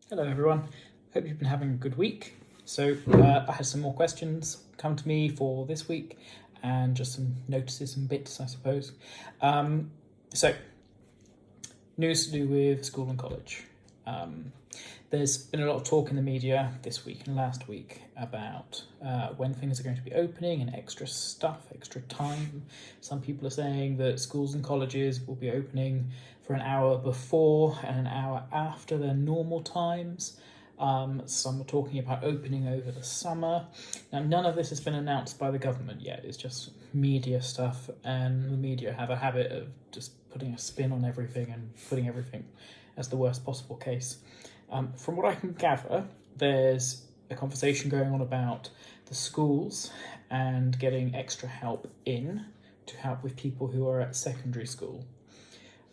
Hello everyone, hope you've been having a good week. So I had some more questions come to me for this week and just some notices and bits, I suppose. So, news to do with school and college. There's been a lot of talk in the media this week and last week about when things are going to be opening and extra stuff, extra time. Some people are saying that schools and colleges will be opening for an hour before and an hour after their normal times. Some are talking about opening over the summer. Now, none of this has been announced by the government yet. It's just media stuff, and the media have a habit of just putting a spin on everything and putting everything as the worst possible case. From what I can gather, there's a conversation going on about the schools and getting extra help in to help with people who are at secondary school.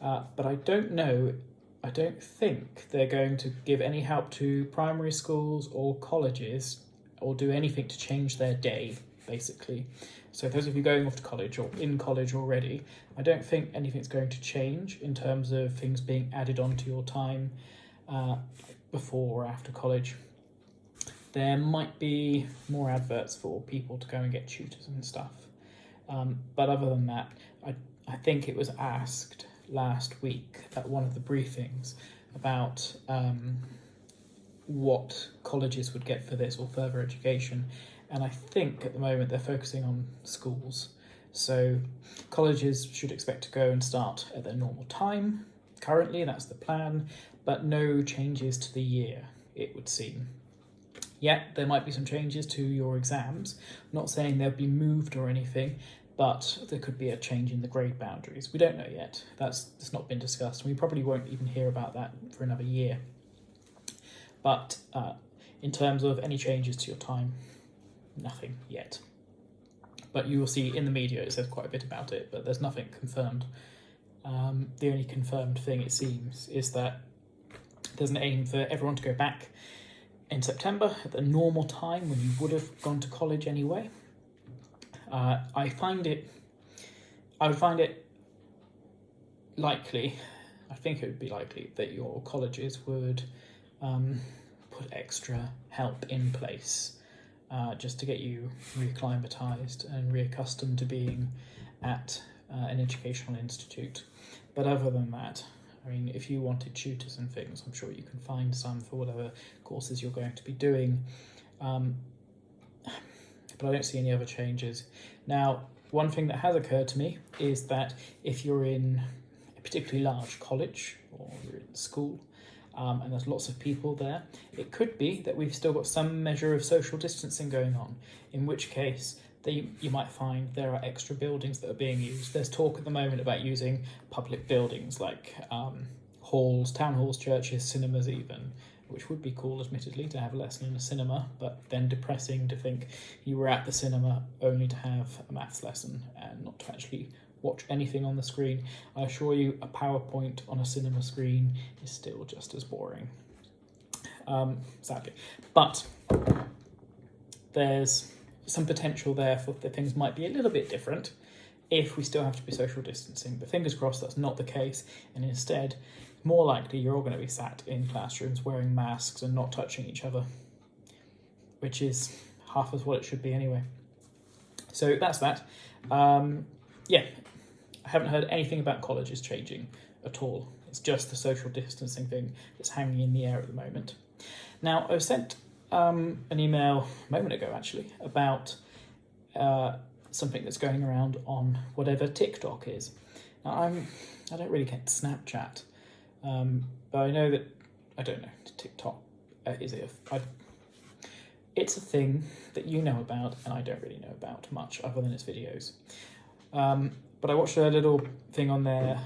But I don't think they're going to give any help to primary schools or colleges or do anything to change their day, basically. So those of you going off to college or in college already, I don't think anything's going to change in terms of things being added onto your time before or after college. There might be more adverts for people to go and get tutors and stuff. But other than that, I think it was asked last week at one of the briefings about what colleges would get for this or further education, and I think at the moment they're focusing on schools. So colleges should expect to go and start at their normal time. Currently that's the plan, but no changes to the year, it would seem. Yet there might be some changes to your exams. I'm not saying they'll be moved or anything, but there could be a change in the grade boundaries. We don't know yet. That's not been discussed, and we probably won't even hear about that for another year. But in terms of any changes to your time, nothing yet. But you will see in the media it says quite a bit about it, but there's nothing confirmed. The only confirmed thing, it seems, is that there's an aim for everyone to go back in September at the normal time when you would have gone to college anyway. I would find it likely, I think it would be likely that your colleges would put extra help in place just to get you reacclimatised and reaccustomed to being at an educational institute. But other than that, I mean, if you wanted tutors and things, I'm sure you can find some for whatever courses you're going to be doing. But I don't see any other changes. Now, one thing that has occurred to me is that if you're in a particularly large college or you're in school and there's lots of people there, it could be that we've still got some measure of social distancing going on, in which case you might find there are extra buildings that are being used. There's talk at the moment about using public buildings like halls, town halls, churches, cinemas even, which would be cool, admittedly, to have a lesson in a cinema, but then depressing to think you were at the cinema only to have a maths lesson and not to actually watch anything on the screen. I assure you, a PowerPoint on a cinema screen is still just as boring, sadly. But there's some potential there for that things might be a little bit different if we still have to be social distancing. But fingers crossed that's not the case, and instead, more likely you're all going to be sat in classrooms wearing masks and not touching each other, which is half as what it should be anyway. So that's that. I haven't heard anything about colleges changing at all. It's just the social distancing thing that's hanging in the air at the moment. Now, I was sent an email a moment ago, actually, about something that's going around on whatever TikTok is. Now, I don't really get Snapchat, but I know that, I don't know, TikTok, it's a thing that you know about, and I don't really know about much other than its videos. But I watched a little thing on there,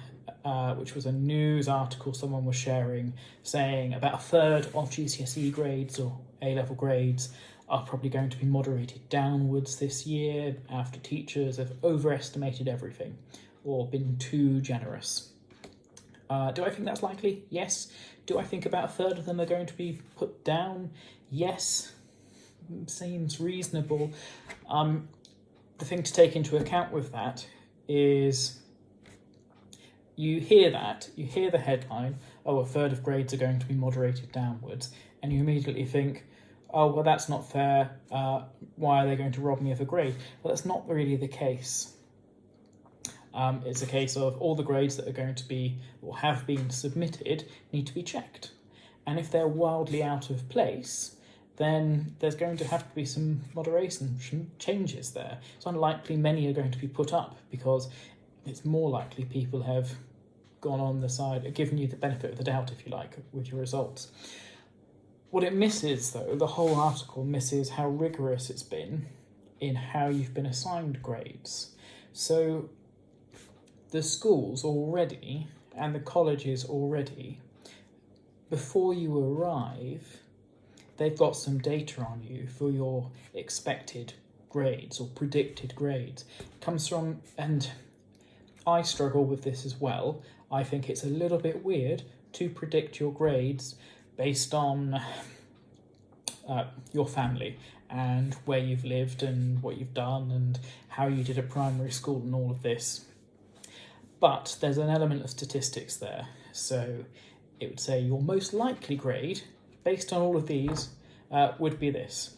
which was a news article someone was sharing, saying about a third of GCSE grades or A-level grades are probably going to be moderated downwards this year after teachers have overestimated everything or been too generous. Do I think that's likely? Yes. Do I think about a third of them are going to be put down? Yes. Seems reasonable. The thing to take into account with that is you hear the headline, oh, a third of grades are going to be moderated downwards, and you immediately think, oh, well, that's not fair, why are they going to rob me of a grade? Well, that's not really the case. It's a case of all the grades that are going to be, or have been submitted, need to be checked. And if they're wildly out of place, then there's going to have to be some moderation changes there. It's unlikely many are going to be put up, because it's more likely people have gone on the side, given you the benefit of the doubt, if you like, with your results. What it misses, though, the whole article misses how rigorous it's been in how you've been assigned grades. So the schools already, and the colleges already, before you arrive, they've got some data on you for your expected grades or predicted grades. It comes from, and I struggle with this as well, I think it's a little bit weird to predict your grades based on your family and where you've lived and what you've done and how you did at primary school and all of this. But there's an element of statistics there. So it would say your most likely grade, based on all of these, would be this.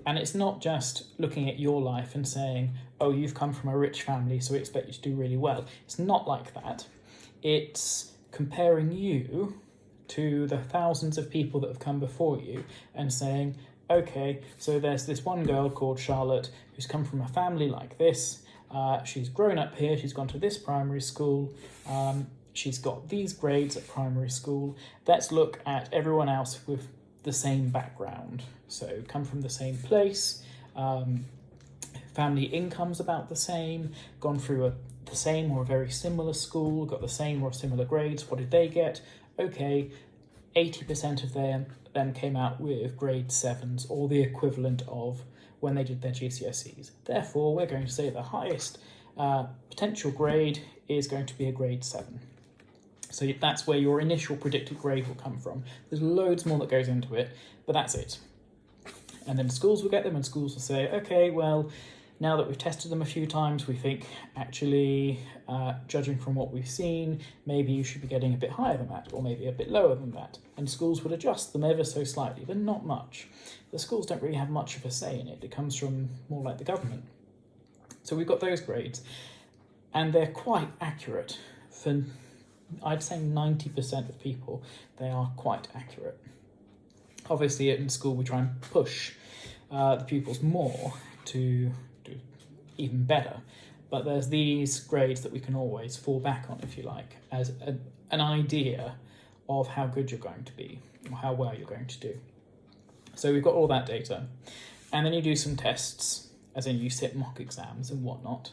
And it's not just looking at your life and saying, oh, you've come from a rich family, so we expect you to do really well. It's not like that. It's comparing you to the thousands of people that have come before you and saying, okay, so there's this one girl called Charlotte who's come from a family like this. She's grown up here, she's gone to this primary school, she's got these grades at primary school. Let's look at everyone else with the same background. So come from the same place, family income's about the same, gone through the same or a very similar school, got the same or similar grades. What did they get? Okay, 80% of them came out with grade 7s, or the equivalent of when they did their GCSEs. Therefore, we're going to say the highest potential grade is going to be a grade 7. So that's where your initial predicted grade will come from. There's loads more that goes into it, but that's it. And then schools will get them, and schools will say, okay, well, now that we've tested them a few times, we think actually, judging from what we've seen, maybe you should be getting a bit higher than that, or maybe a bit lower than that. And schools would adjust them ever so slightly, but not much. The schools don't really have much of a say in it. It comes from more like the government. So we've got those grades, and they're quite accurate. For, I'd say 90% of people, they are quite accurate. Obviously, in school, we try and push the pupils more to do even better. But there's these grades that we can always fall back on, if you like, as an idea of how good you're going to be, or how well you're going to do. So we've got all that data. And then you do some tests, as in you sit mock exams and whatnot,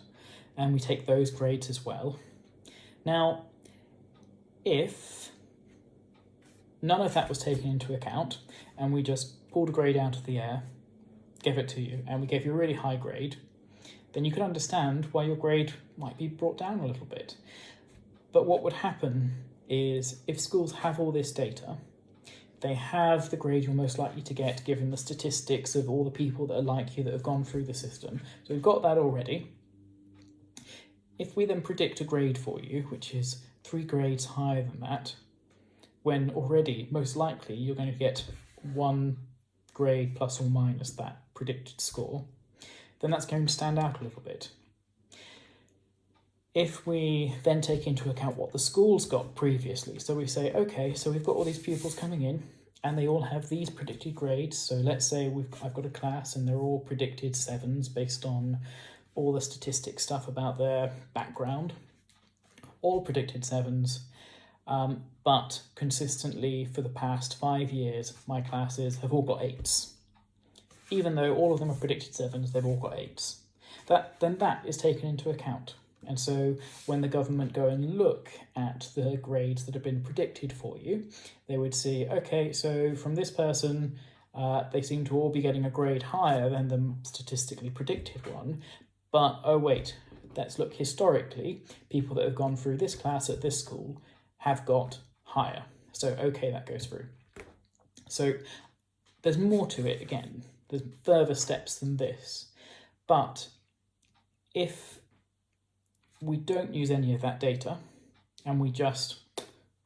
and we take those grades as well. Now, if none of that was taken into account, and we just pulled a grade out of the air, gave it to you, and we gave you a really high grade, then you could understand why your grade might be brought down a little bit. But what would happen is, if schools have all this data, they have the grade you're most likely to get given the statistics of all the people that are like you that have gone through the system. So we've got that already. If we then predict a grade for you, which is 3 grades higher than that, when already most likely you're going to get 1 grade plus or minus that predicted score, then that's going to stand out a little bit. If we then take into account what the school's got previously, so we say, okay, so we've got all these pupils coming in and they all have these predicted grades. So let's say I've got a class and they're all predicted 7s based on all the statistics stuff about their background, all predicted 7s, but consistently for the past 5 years, my classes have all got 8s. Even though all of them are predicted 7s, they've all got 8s. Then that is taken into account. And so when the government go and look at the grades that have been predicted for you, they would see, okay, so from this person, they seem to all be getting a grade higher than the statistically predicted one. But, oh wait, let's look historically. People that have gone through this class at this school have got higher. So, okay, that goes through. So there's more to it again. There's further steps than this. But if we don't use any of that data and we just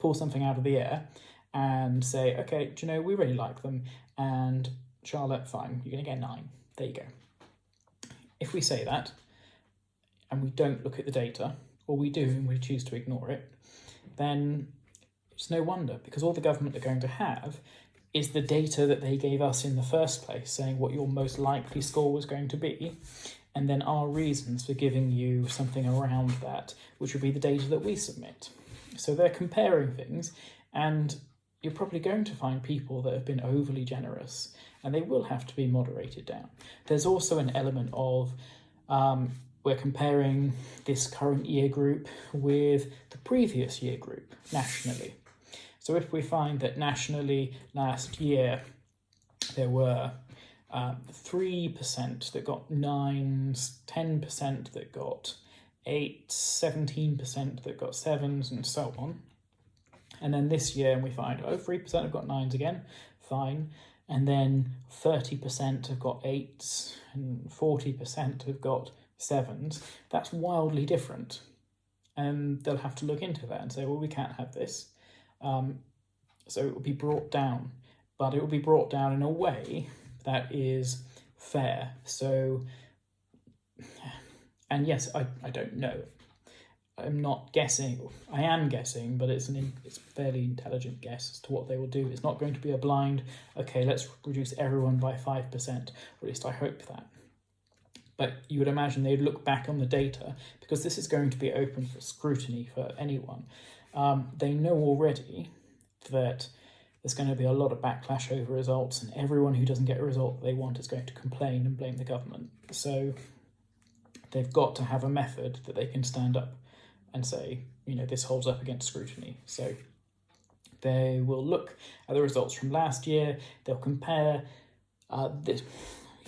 pull something out of the air and say, okay, do you know, we really like them, and Charlotte, fine, you're going to get 9. There you go. If we say that, and we don't look at the data, or we do and we choose to ignore it, then it's no wonder, because all the government are going to have is the data that they gave us in the first place, saying what your most likely score was going to be, and then our reasons for giving you something around that, which would be the data that we submit. So they're comparing things, and you're probably going to find people that have been overly generous, and they will have to be moderated down. There's also an element of we're comparing this current year group with the previous year group nationally. So if we find that nationally last year there were 3% that got 9s, 10% that got 8s, 17% that got 7s, and so on. And then this year we find, 3% have got 9s again, fine. And then 30% have got 8s and 40% have got 7s. That's wildly different. And they'll have to look into that and say, well, we can't have this. So it will be brought down, but it will be brought down in a way that is fair. So, and yes, I don't know. I'm not guessing. I am guessing, but it's a fairly intelligent guess as to what they will do. It's not going to be a blind, okay, let's reduce everyone by 5%, or at least I hope that. But you would imagine they'd look back on the data, because this is going to be open for scrutiny for anyone. They know already that there's going to be a lot of backlash over results, and everyone who doesn't get a result they want is going to complain and blame the government. So they've got to have a method that they can stand up and say, you know, this holds up against scrutiny. So they will look at the results from last year, they'll compare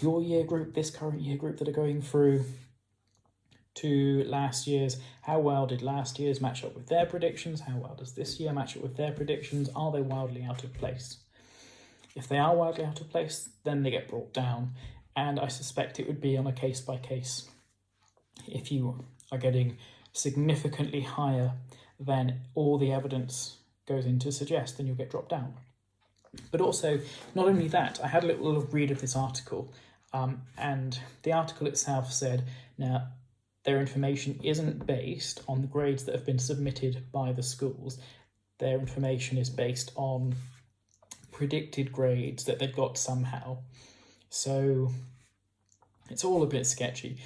your year group, this current year group that are going through, to last year's. How well did last year's match up with their predictions? How well does this year match up with their predictions? Are they wildly out of place? If they are wildly out of place, then they get brought down, and I suspect it would be on a case by case. If you are getting significantly higher than all the evidence goes in to suggest, then you'll get dropped down. But also, not only that, I had a little read of this article, and the article itself said, now, their information isn't based on the grades that have been submitted by the schools. Their information is based on predicted grades that they've got somehow. So it's all a bit sketchy.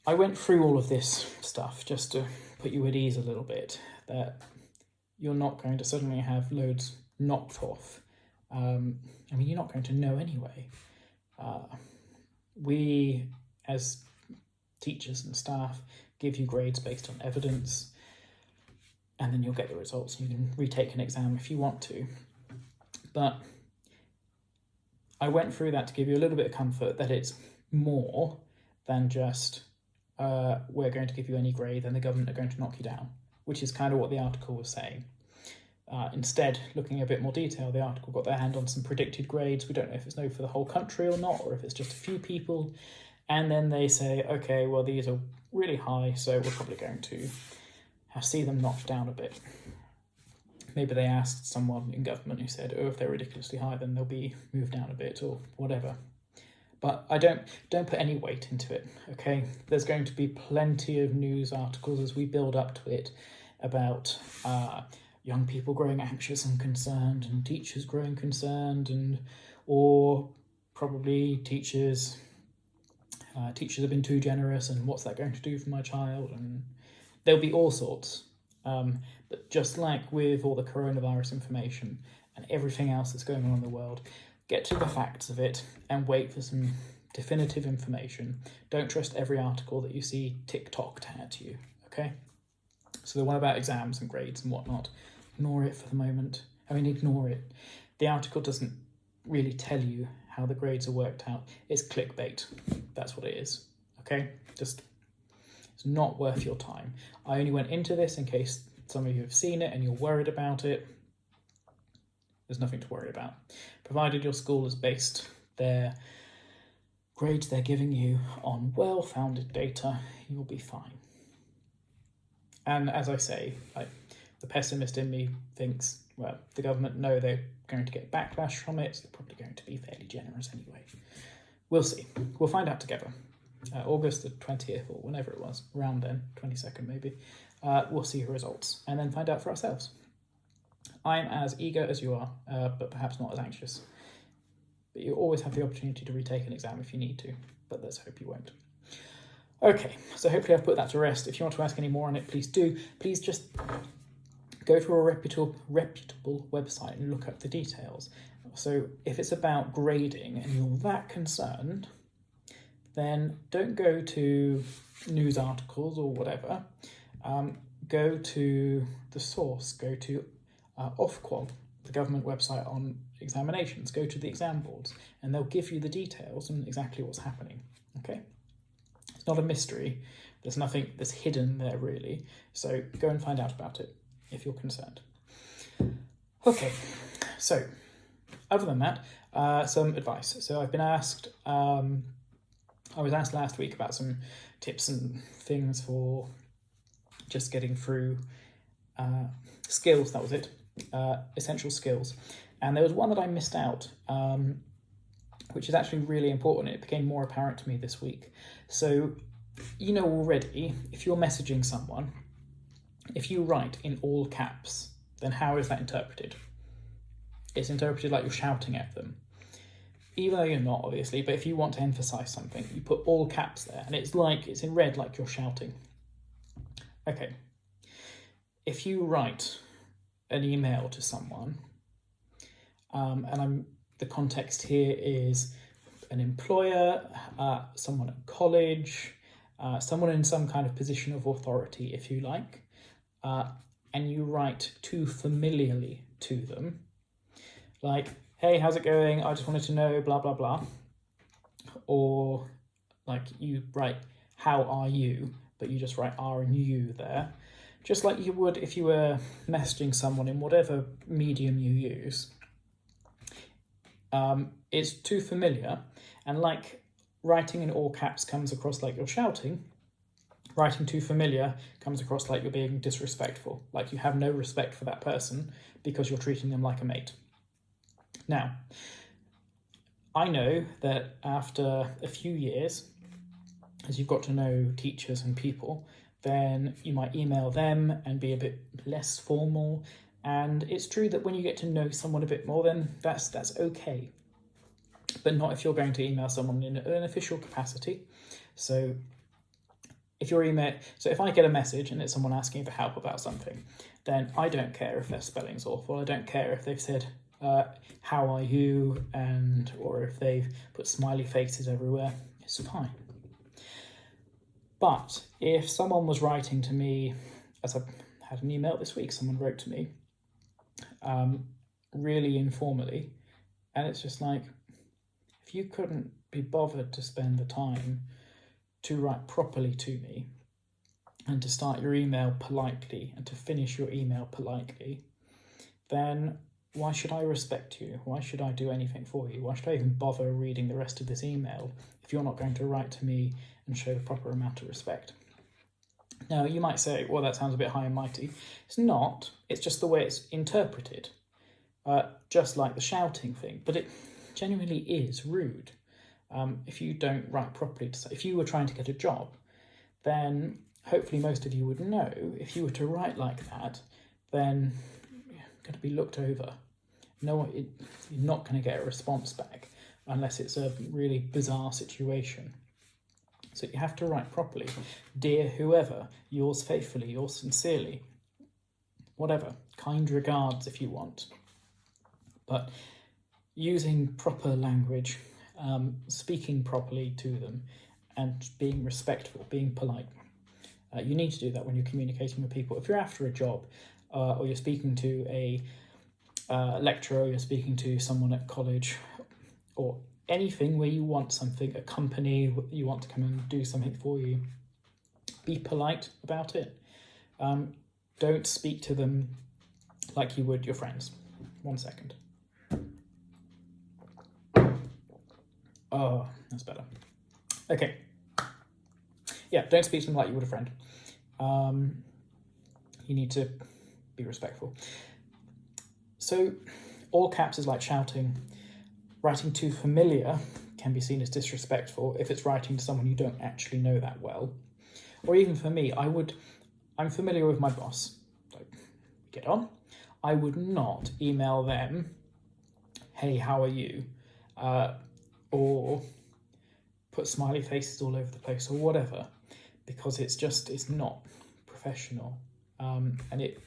I went through all of this stuff just to put you at ease a little bit, that you're not going to suddenly have loads knocked off. You're not going to know anyway. We, as teachers and staff, give you grades based on evidence, and then you'll get the results. You can retake an exam if you want to. But I went through that to give you a little bit of comfort that it's more than just we're going to give you any grade and the government are going to knock you down, which is kind of what the article was saying. Instead, looking at a bit more detail, the article got their hand on some predicted grades. We don't know if it's no for the whole country or not, or if it's just a few people. And then they say, okay, well, these are really high, so we're probably going to see them knocked down a bit. Maybe they asked someone in government who said, oh, if they're ridiculously high, then they'll be moved down a bit or whatever. But I don't put any weight into it, okay? There's going to be plenty of news articles as we build up to it about young people growing anxious and concerned, and teachers growing concerned, or probably teachers have been too generous, and what's that going to do for my child? And there'll be all sorts. But just like with all the coronavirus information and everything else that's going on in the world, get to the facts of it and wait for some definitive information. Don't trust every article that you see TikToked at you, okay? So the one about exams and grades and whatnot, ignore it for the moment. Ignore it. The article doesn't really tell you how the grades are worked out. It's clickbait. That's what it is, okay? It's not worth your time. I only went into this in case some of you have seen it and you're worried about it. There's nothing to worry about. Provided your school has based their grades they're giving you on well-founded data, you'll be fine. And as I say, The pessimist in me thinks, well, the government know they're going to get backlash from it, so they're probably going to be fairly generous anyway. We'll see. We'll find out together. August the 20th, or whenever it was, around then, 22nd maybe, we'll see the results and then find out for ourselves. I'm as eager as you are, but perhaps not as anxious. But you always have the opportunity to retake an exam if you need to, but let's hope you won't. Okay, so hopefully I've put that to rest. If you want to ask any more on it, please do. Please just go to a reputable website and look up the details. So if it's about grading and you're that concerned, then don't go to news articles or whatever. Go to the source, go to Ofqual, the government website on examinations, go to the exam boards, and they'll give you the details and exactly what's happening, okay? It's not a mystery. There's nothing that's hidden there, really. So go and find out about it if you're concerned. Okay, so other than that, some advice. So I've been asked, I was asked last week about some tips and things for just getting through skills, that was it, essential skills. And there was one that I missed out, which is actually really important. It became more apparent to me this week. So, you know already, if you're messaging someone, if you write in all caps, then how is that interpreted? It's interpreted like you're shouting at them. Even though you're not, obviously, but if you want to emphasize something, you put all caps there, and it's in red like you're shouting. Okay. If you write an email to someone, and the context here is an employer, someone at college, someone in some kind of position of authority, if you like, and you write too familiarly to them, like, hey, how's it going? I just wanted to know, blah, blah, blah. Or like you write, how are you? But you just write R and U there. Just like you would if you were messaging someone in whatever medium you use. It's too familiar. And like writing in all caps comes across like you're shouting, writing too familiar comes across like you're being disrespectful. Like you have no respect for that person because you're treating them like a mate. Now, I know that after a few years, as you've got to know teachers and people, then you might email them and be a bit less formal. And it's true that when you get to know someone a bit more, then that's okay. But not if you're going to email someone in an official capacity. So if I get a message and it's someone asking for help about something, then I don't care if their spelling's awful. I don't care if they've said, how are you? Or if they've put smiley faces everywhere. It's fine. But if someone was writing to me, as I had an email this week, someone wrote to me, really informally, and it's just like, if you couldn't be bothered to spend the time to write properly to me, and to start your email politely, and to finish your email politely, then why should I respect you? Why should I do anything for you? Why should I even bother reading the rest of this email if you're not going to write to me and show the proper amount of respect? Now, you might say, well, that sounds a bit high and mighty. It's not. It's just the way it's interpreted, just like the shouting thing. But it genuinely is rude. If you don't write properly, if you were trying to get a job, then hopefully most of you would know if you were to write like that, then you're going to be looked over. You're not going to get a response back unless it's a really bizarre situation. So you have to write properly. Dear whoever, yours faithfully, yours sincerely, whatever, kind regards if you want. But using proper language, speaking properly to them, and being respectful, being polite. You need to do that when you're communicating with people. If you're after a job, or you're speaking to a lecturer, or you're speaking to someone at college, or anything where you want something, a company, you want to come and do something for you, be polite about it. Don't speak to them like you would your friends. 1 second. Oh, that's better. Okay. Yeah, don't speak to them like you would a friend. You need to be respectful. So all caps is like shouting. Writing too familiar can be seen as disrespectful if it's writing to someone you don't actually know that well. Or even for me, I'm familiar with my boss. So get on. I would not email them, hey, how are you? Or put smiley faces all over the place or whatever, because it's not professional, and it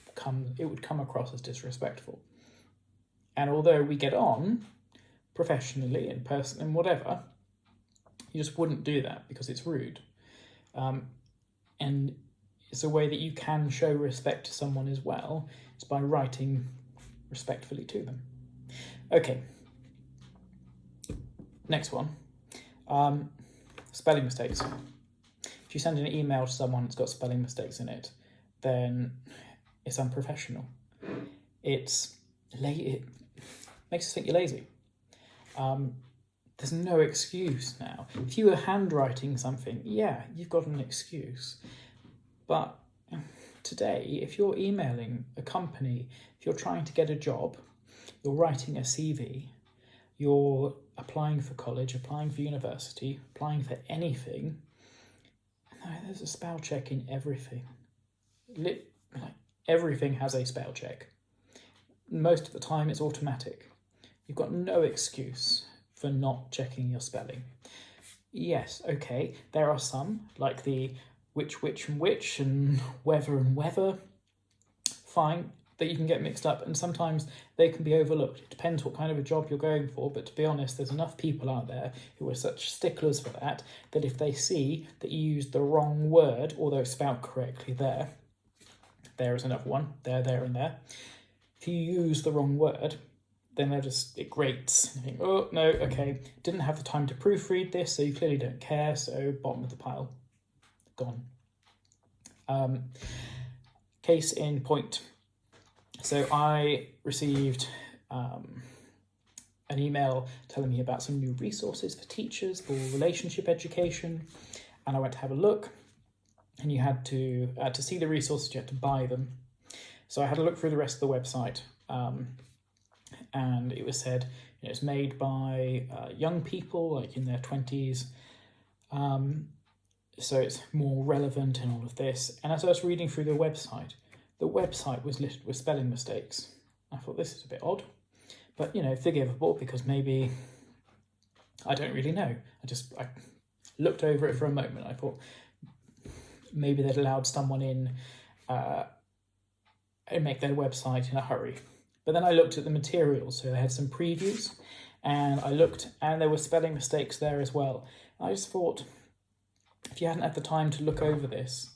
would come across as disrespectful. And although we get on professionally, in person, and whatever, you just wouldn't do that because it's rude. And it's a way that you can show respect to someone as well. It's by writing respectfully to them. Okay. Next one. Spelling mistakes. If you send an email to someone that's got spelling mistakes in it, then it's unprofessional. It makes us think you're lazy. There's no excuse now. If you were handwriting something, yeah, you've got an excuse. But today, if you're emailing a company, if you're trying to get a job, you're writing a CV, you're applying for college, applying for university, applying for anything, there's a spell check in everything. Everything has a spell check. Most of the time it's automatic. You've got no excuse for not checking your spelling. Yes, okay, there are some, like the which and which and whether, fine, that you can get mixed up, and sometimes they can be overlooked. It depends what kind of a job you're going for, but to be honest, there's enough people out there who are such sticklers for that if they see that you used the wrong word, although spelled correctly there is another one, there and there. If you use the wrong word, then it grates. You think, oh, no, okay, didn't have the time to proofread this, so you clearly don't care, so bottom of the pile, gone. Case in point. So I received an email telling me about some new resources for teachers for relationship education, and I went to have a look, and you had to see the resources, you had to buy them. So I had a look through the rest of the website, and it was said it's made by young people, like in their 20s, so it's more relevant and all of this. And as I was reading through the website was littered with spelling mistakes. I thought, this is a bit odd, but forgivable, because maybe, I don't really know. I looked over it for a moment. I thought maybe they'd allowed someone in and make their website in a hurry. But then I looked at the materials, so they had some previews, and I looked, and there were spelling mistakes there as well. I just thought, if you hadn't had the time to look over this,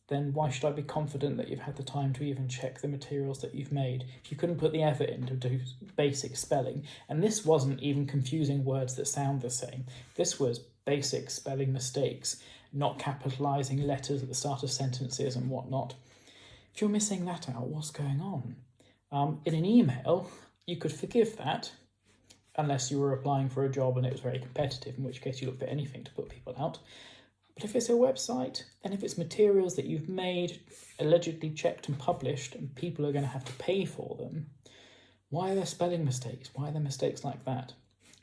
then why should I be confident that you've had the time to even check the materials that you've made? If you couldn't put the effort in to do basic spelling, and this wasn't even confusing words that sound the same. This was basic spelling mistakes, not capitalising letters at the start of sentences and whatnot. If you're missing that out, what's going on? In an email, you could forgive that, unless you were applying for a job and it was very competitive, in which case you look for anything to put people out. But if it's a website, and if it's materials that you've made, allegedly checked and published, and people are going to have to pay for them, why are there spelling mistakes? Why are there mistakes like that?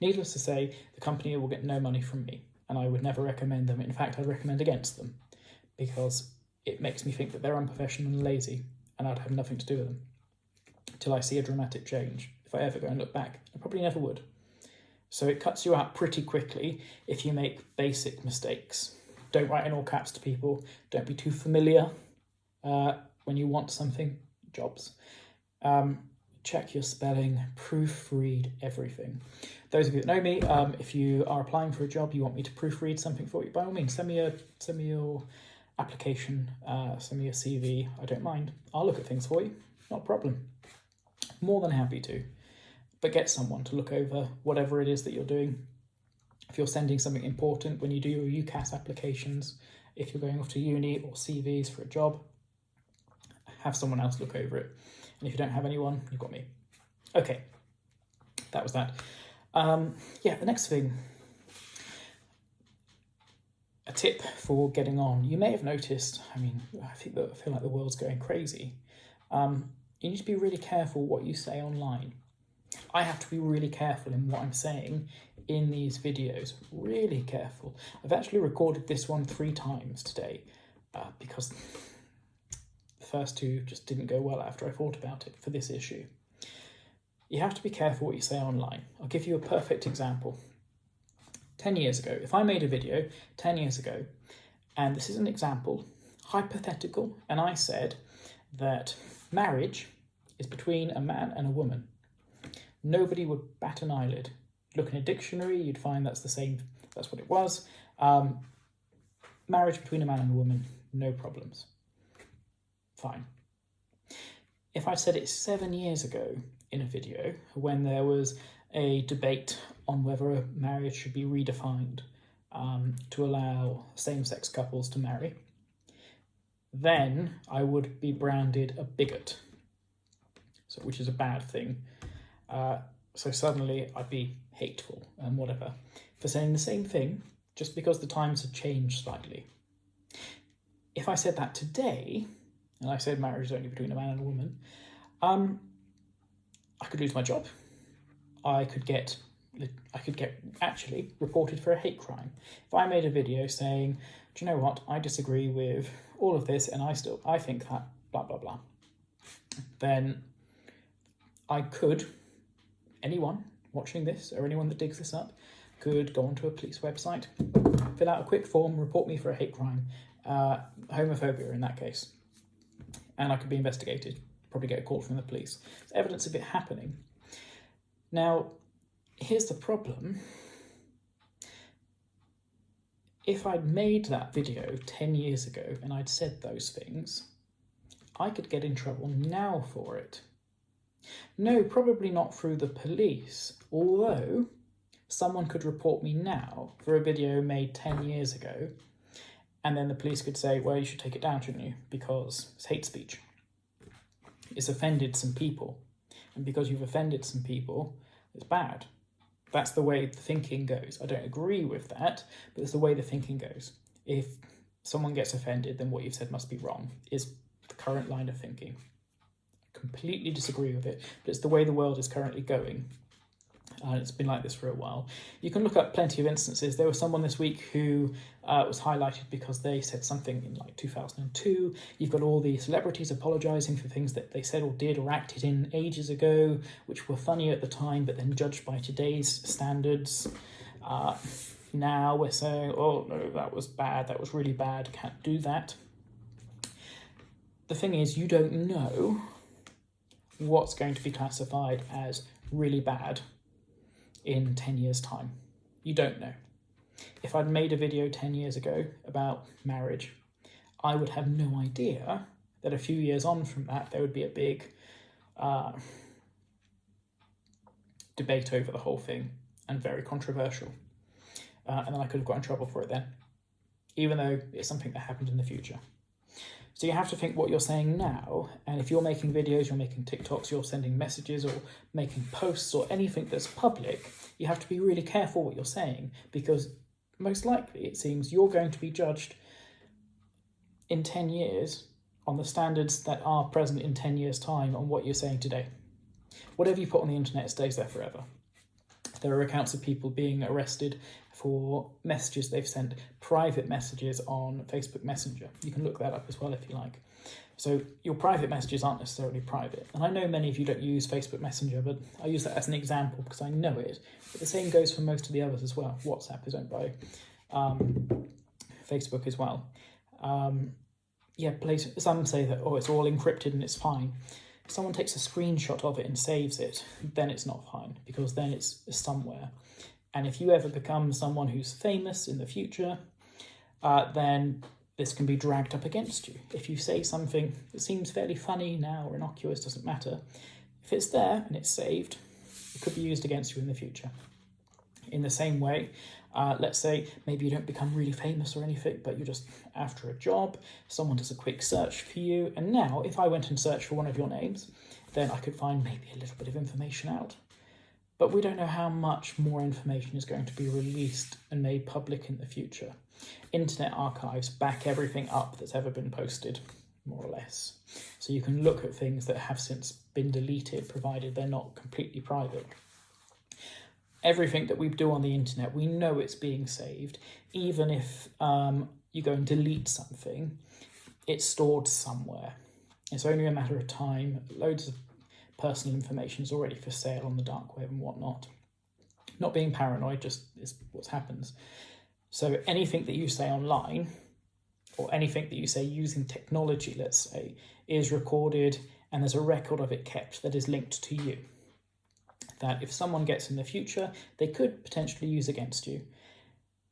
Needless to say, the company will get no money from me, and I would never recommend them. In fact, I'd recommend against them, because it makes me think that they're unprofessional and lazy, and I'd have nothing to do with them till I see a dramatic change. If I ever go and look back, I probably never would. So it cuts you out pretty quickly if you make basic mistakes. Don't write in all caps to people. Don't be too familiar when you want something, jobs. Check your spelling, proofread everything. Those of you that know me, if you are applying for a job, you want me to proofread something for you, by all means, send me your application, send me your CV. I don't mind. I'll look at things for you, not a problem. More than happy to. But get someone to look over whatever it is that you're doing. If you're sending something important when you do your UCAS applications, if you're going off to uni or CVs for a job, have someone else look over it. And if you don't have anyone, you've got me. Okay, that was that. The next thing, a tip for getting on. You may have noticed, I feel like the world's going crazy. you need to be really careful what you say online. I have to be really careful in what I'm saying in these videos, really careful. I've actually recorded this one 3 times today because the first 2 just didn't go well after I thought about it for this issue. You have to be careful what you say online. I'll give you a perfect example. 10 years ago, if I made a video 10 years ago, and this is an example, hypothetical, and I said that marriage is between a man and a woman, nobody would bat an eyelid. Look in a dictionary, you'd find that's the same, that's what it was. Marriage between a man and a woman, no problems. Fine. If I said it 7 years ago in a video, when there was a debate on whether a marriage should be redefined to allow same-sex couples to marry, then I would be branded a bigot, so which is a bad thing. So suddenly I'd be hateful and whatever for saying the same thing just because the times have changed slightly. If I said that today, and I said marriage is only between a man and a woman, I could lose my job. I could get actually reported for a hate crime. If I made a video saying, do you know what, I disagree with all of this and I think that blah, blah, blah, then anyone watching this or anyone that digs this up could go onto a police website, fill out a quick form, report me for a hate crime, homophobia in that case, and I could be investigated, probably get a call from the police. It's evidence of it happening. Now, here's the problem. If I'd made that video 10 years ago and I'd said those things, I could get in trouble now for it. No, probably not through the police, although someone could report me now for a video made 10 years ago, and then the police could say, well, you should take it down, shouldn't you, because it's hate speech. It's offended some people, and because you've offended some people, it's bad. That's the way the thinking goes. I don't agree with that, but it's the way the thinking goes. If someone gets offended, then what you've said must be wrong, is the current line of thinking. Completely disagree with it, but it's the way the world is currently going. It's been like this for a while. You can look up plenty of instances. There was someone this week who was highlighted because they said something in like 2002. You've got all the celebrities apologising for things that they said or did or acted in ages ago, which were funny at the time, but then judged by today's standards. Now we're saying, oh no, that was bad, that was really bad, can't do that. The thing is, you don't know what's going to be classified as really bad in 10 years' time. You don't know. If I'd made a video 10 years ago about marriage, I would have no idea that a few years on from that, there would be a big debate over the whole thing and very controversial. And then I could have got in trouble for it then, even though it's something that happened in the future. So you have to think what you're saying now, and if you're making videos, you're making TikToks, you're sending messages or making posts or anything that's public, you have to be really careful what you're saying, because most likely it seems you're going to be judged in 10 years on the standards that are present in 10 years' time on what you're saying today. Whatever you put on the internet stays there forever. There are accounts of people being arrested for messages they've sent, private messages on Facebook Messenger. You can look that up as well if you like. So your private messages aren't necessarily private. And I know many of you don't use Facebook Messenger, but I use that as an example because I know it. But the same goes for most of the others as well. WhatsApp is owned by Facebook as well. Some say that, oh, it's all encrypted and it's fine. If someone takes a screenshot of it and saves it, then it's not fine, because then it's somewhere. And if you ever become someone who's famous in the future, then this can be dragged up against you. If you say something that seems fairly funny now or innocuous, doesn't matter. If it's there and it's saved, it could be used against you in the future. In the same way, let's say maybe you don't become really famous or anything, but you're just after a job, someone does a quick search for you, and now if I went and searched for one of your names, then I could find maybe a little bit of information out. But we don't know how much more information is going to be released and made public in the future. Internet archives back everything up that's ever been posted. more or less. So you can look at things that have since been deleted, provided they're not completely private. Everything that we do on the internet, we know it's being saved. Even if you go and delete something, it's stored somewhere. It's only a matter of time. Loads of personal information is already for sale on the dark web and whatnot. Not being paranoid, just is what happens. So anything that you say online, or anything that you say using technology, let's say, is recorded and there's a record of it kept that is linked to you. That if someone gets in the future, they could potentially use against you.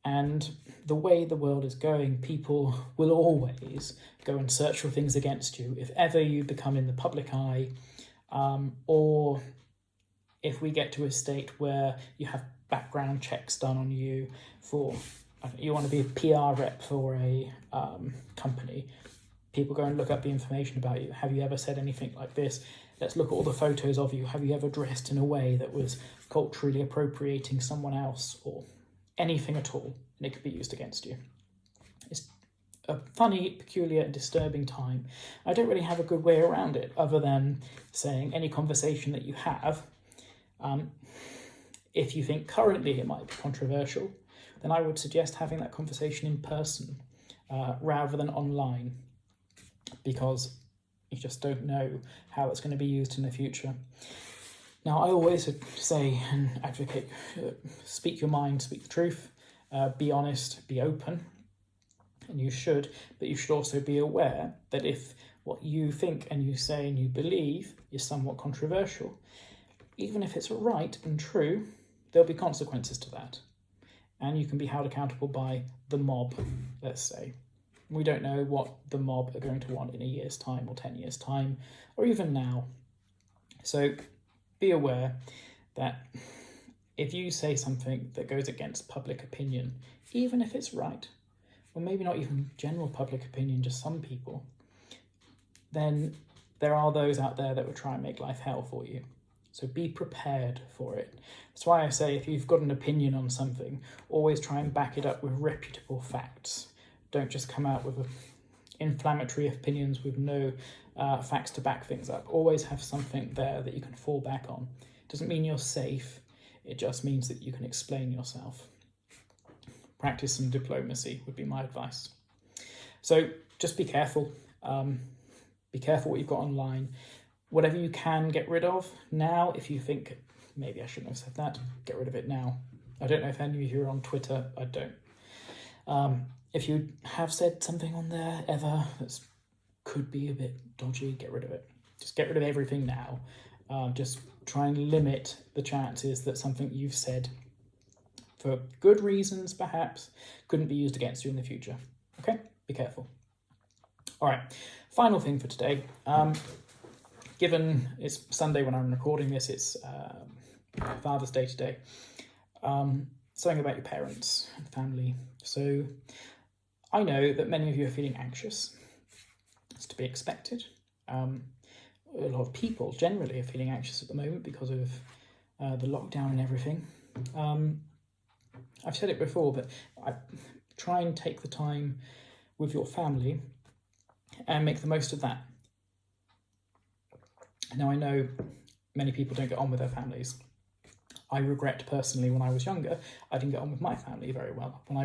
And the way the world is going, people will always go and search for things against you. If ever you become in the public eye, or if we get to a state where you have background checks done on you for, you want to be a PR rep for a company, people go and look up the information about you. Have you ever said anything like this? Let's look at all the photos of you. Have you ever dressed in a way that was culturally appropriating someone else, or anything at all, and it could be used against you. It's a funny, peculiar, and disturbing time. I don't really have a good way around it, other than saying any conversation that you have, if you think currently it might be controversial, then I would suggest having that conversation in person rather than online, because you just don't know how it's going to be used in the future. Now, I always say and advocate, speak your mind, speak the truth, be honest, be open, and you should, but you should also be aware that if what you think and you say and you believe is somewhat controversial, even if it's right and true, there'll be consequences to that. And you can be held accountable by the mob, let's say. We don't know what the mob are going to want in a year's time or 10 years' time, or even now. So be aware that if you say something that goes against public opinion, even if it's right, or maybe not even general public opinion, just some people, then there are those out there that will try and make life hell for you. So be prepared for it. That's why I say if you've got an opinion on something, always try and back it up with reputable facts. Don't just come out with inflammatory opinions with no facts to back things up. Always have something there that you can fall back on. Doesn't mean you're safe, it just means that you can explain yourself. Practice some diplomacy would be my advice. So just be careful. Be careful what you've got online. Whatever you can get rid of now, if you think, maybe I shouldn't have said that, get rid of it now. I don't know if any of you are on Twitter, I don't. If you have said something on there ever that could be a bit dodgy, get rid of it. Just get rid of everything now. Just try and limit the chances that something you've said, for good reasons perhaps, couldn't be used against you in the future. Okay? Be careful. All right, final thing for today. Given it's Sunday when I'm recording this, it's Father's Day today. Something about your parents and family. So I know that many of you are feeling anxious. It's to be expected. A lot of people generally are feeling anxious at the moment because of the lockdown and everything. I've said it before, but I try and take the time with your family and make the most of that. Now, I know many people don't get on with their families. I regret personally when I was younger, I didn't get on with my family very well. When I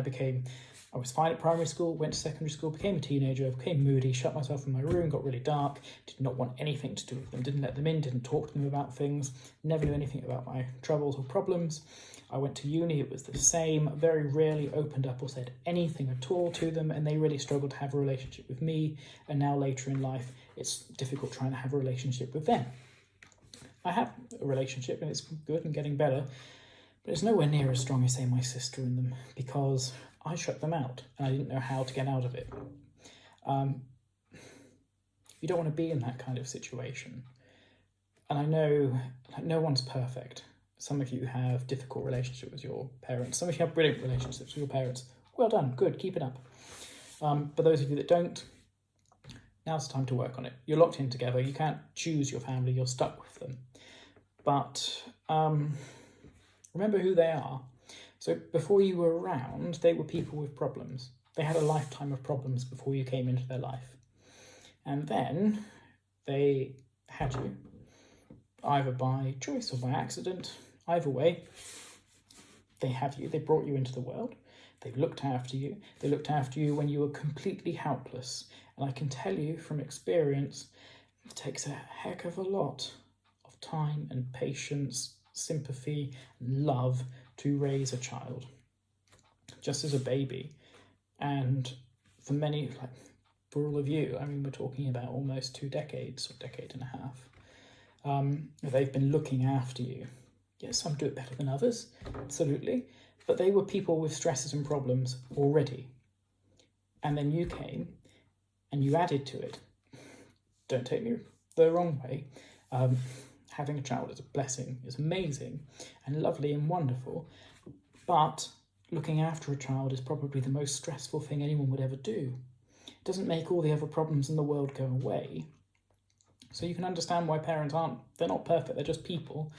was fine at primary school, went to secondary school, became a teenager, became moody, shut myself in my room, got really dark, did not want anything to do with them, didn't let them in, didn't talk to them about things, never knew anything about my troubles or problems. I went to uni, it was the same, very rarely opened up or said anything at all to them, and they really struggled to have a relationship with me, and now later in life, it's difficult trying to have a relationship with them. I have a relationship and it's good and getting better, but it's nowhere near as strong as, say, my sister and them, because I shut them out and I didn't know how to get out of it. You don't want to be in that kind of situation. And I know no one's perfect. Some of you have difficult relationships with your parents. Some of you have brilliant relationships with your parents. Well done, good, keep it up. But those of you that don't, now's the time to work on it. You're locked in together. You can't choose your family. You're stuck with them. But remember who they are. So before you were around, they were people with problems. They had a lifetime of problems before you came into their life. And then they had you, either by choice or by accident. Either way, they have you. They brought you into the world. They looked after you. They looked after you when you were completely helpless. And I can tell you from experience, it takes a heck of a lot of time and patience, sympathy, and love to raise a child, just as a baby. And for many, like for all of you, I mean, we're talking about almost 2 decades, or decade and a half. They've been looking after you. Yes, some do it better than others, absolutely. But they were people with stresses and problems already. And then you came and you added to it. Don't take me the wrong way. Having a child is a blessing, is amazing and lovely and wonderful. But looking after a child is probably the most stressful thing anyone would ever do. It doesn't make all the other problems in the world go away. So you can understand why parents they're not perfect, they're just people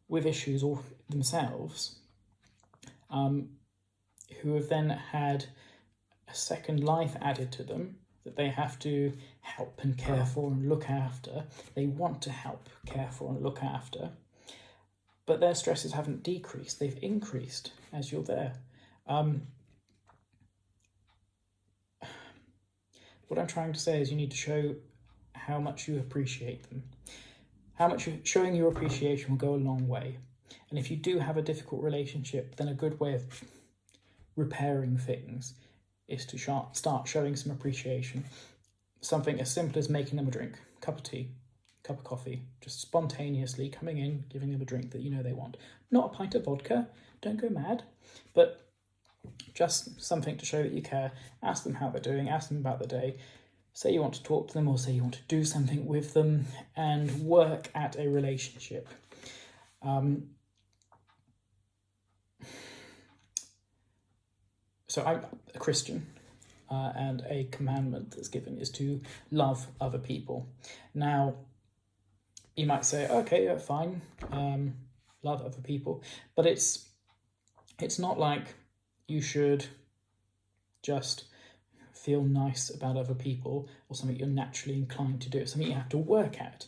with issues or themselves, who have then had a second life added to them that they have to help and care for and look after. They want to help, care for and look after, but their stresses haven't decreased, they've increased as you're there. What I'm trying to say is you need to show how much you appreciate them. Showing your appreciation will go a long way. And if you do have a difficult relationship, then a good way of repairing things is to start showing some appreciation. Something as simple as making them a drink, cup of tea, cup of coffee, just spontaneously coming in, giving them a drink that you know they want. Not a pint of vodka, don't go mad, but just something to show that you care. Ask them how they're doing, ask them about the day. Say you want to talk to them or say you want to do something with them and work at a relationship. So I'm a Christian, and a commandment that's given is to love other people. Now, you might say, okay, yeah, fine, love other people, but it's not like you should just feel nice about other people or something you're naturally inclined to do. It's something you have to work at.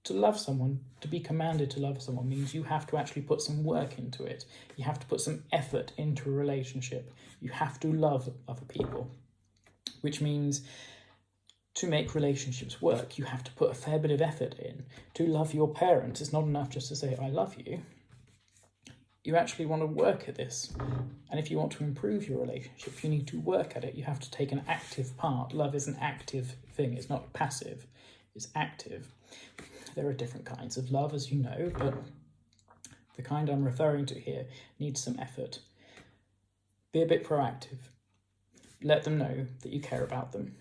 To love someone, to be commanded to love someone means you have to actually put some work into it. You have to put some effort into a relationship. You have to love other people, which means to make relationships work, you have to put a fair bit of effort in. To love your parents, it's not enough just to say, I love you. You actually want to work at this. And if you want to improve your relationship, you need to work at it. You have to take an active part. Love is an active thing. It's not passive. It's active. There are different kinds of love, as you know, but the kind I'm referring to here needs some effort. Be a bit proactive. Let them know that you care about them.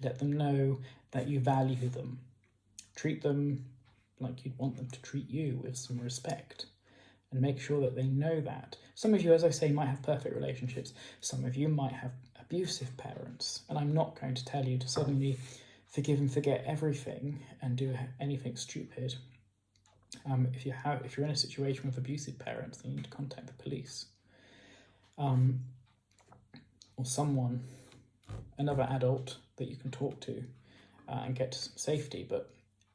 Let them know that you value them. Treat them like you'd want them to treat you, with some respect. And make sure that they know that. Some of you, as I say, might have perfect relationships. Some of you might have abusive parents. And I'm not going to tell you to suddenly forgive and forget everything and do anything stupid. If you're in a situation with abusive parents, then you need to contact the police. Or someone, another adult that you can talk to and get to some safety. But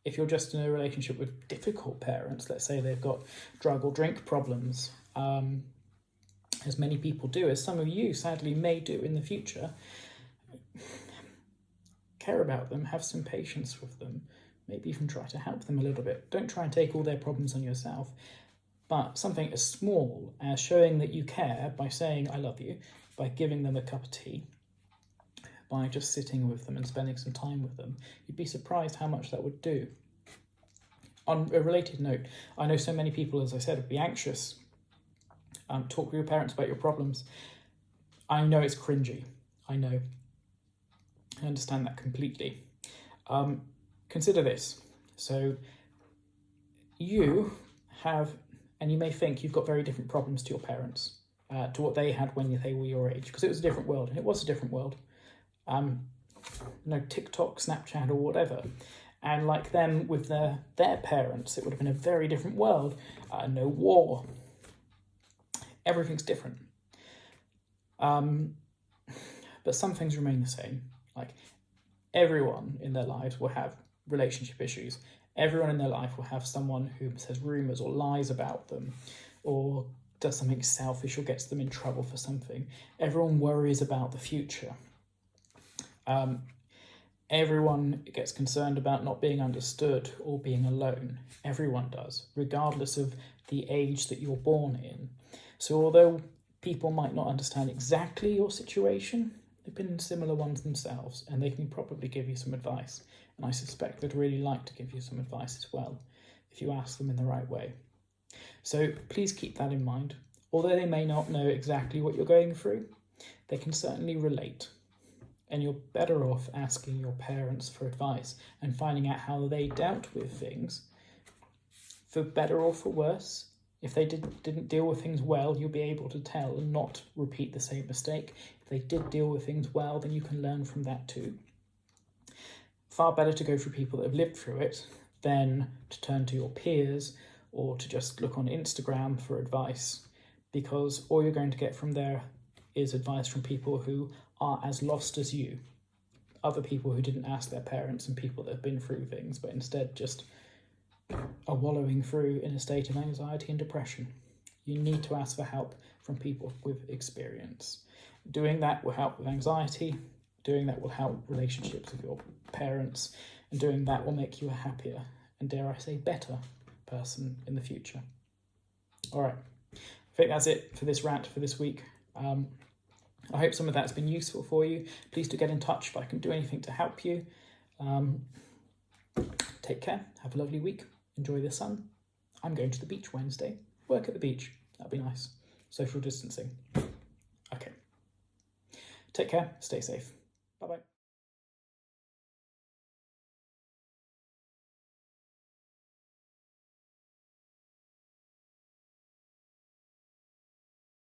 if you're just in a relationship with difficult parents, let's say they've got drug or drink problems, as many people do, as some of you sadly may do in the future, care about them, have some patience with them, maybe even try to help them a little bit. Don't try and take all their problems on yourself, but something as small as showing that you care by saying I love you, by giving them a cup of tea, by just sitting with them and spending some time with them, you'd be surprised how much that would do. On a related note, I know so many people, as I said, would be anxious. Talk with your parents about your problems. I know it's cringy. I know. I understand that completely. Consider this. So you have, and you may think you've got very different problems to your parents, to what they had when they were your age, because it was a different world, and it was a different world. No TikTok, Snapchat, or whatever. And like them with their parents, it would have been a very different world. No war. Everything's different. But some things remain the same. Like, Everyone in their lives will have relationship issues. Everyone in their life will have someone who says rumours or lies about them, or does something selfish or gets them in trouble for something. Everyone worries about the future. Everyone gets concerned about not being understood or being alone. Everyone does, regardless of the age that you're born in. So although people might not understand exactly your situation, they've been in similar ones themselves, and they can probably give you some advice. And I suspect they'd really like to give you some advice as well, if you ask them in the right way. So please keep that in mind. Although they may not know exactly what you're going through, they can certainly relate. And you're better off asking your parents for advice and finding out how they dealt with things, for better or for worse. If they didn't deal with things well, you'll be able to tell and not repeat the same mistake. If they did deal with things well, then you can learn from that too. Far better to go through people that have lived through it than to turn to your peers or to just look on Instagram for advice, because all you're going to get from there is advice from people who are as lost as you. Other people who didn't ask their parents and people that have been through things, but instead just are wallowing through in a state of anxiety and depression. You need to ask for help from people with experience. Doing that will help with anxiety. Doing that will help relationships with your parents. And doing that will make you a happier and, dare I say, better person in the future. All right. I think that's it for this rant for this week. I hope some of that's been useful for you. Please do get in touch if I can do anything to help you. Take care. Have a lovely week. Enjoy the sun. I'm going to the beach Wednesday. Work at the beach. That'd be nice. Social distancing. Okay. Take care. Stay safe.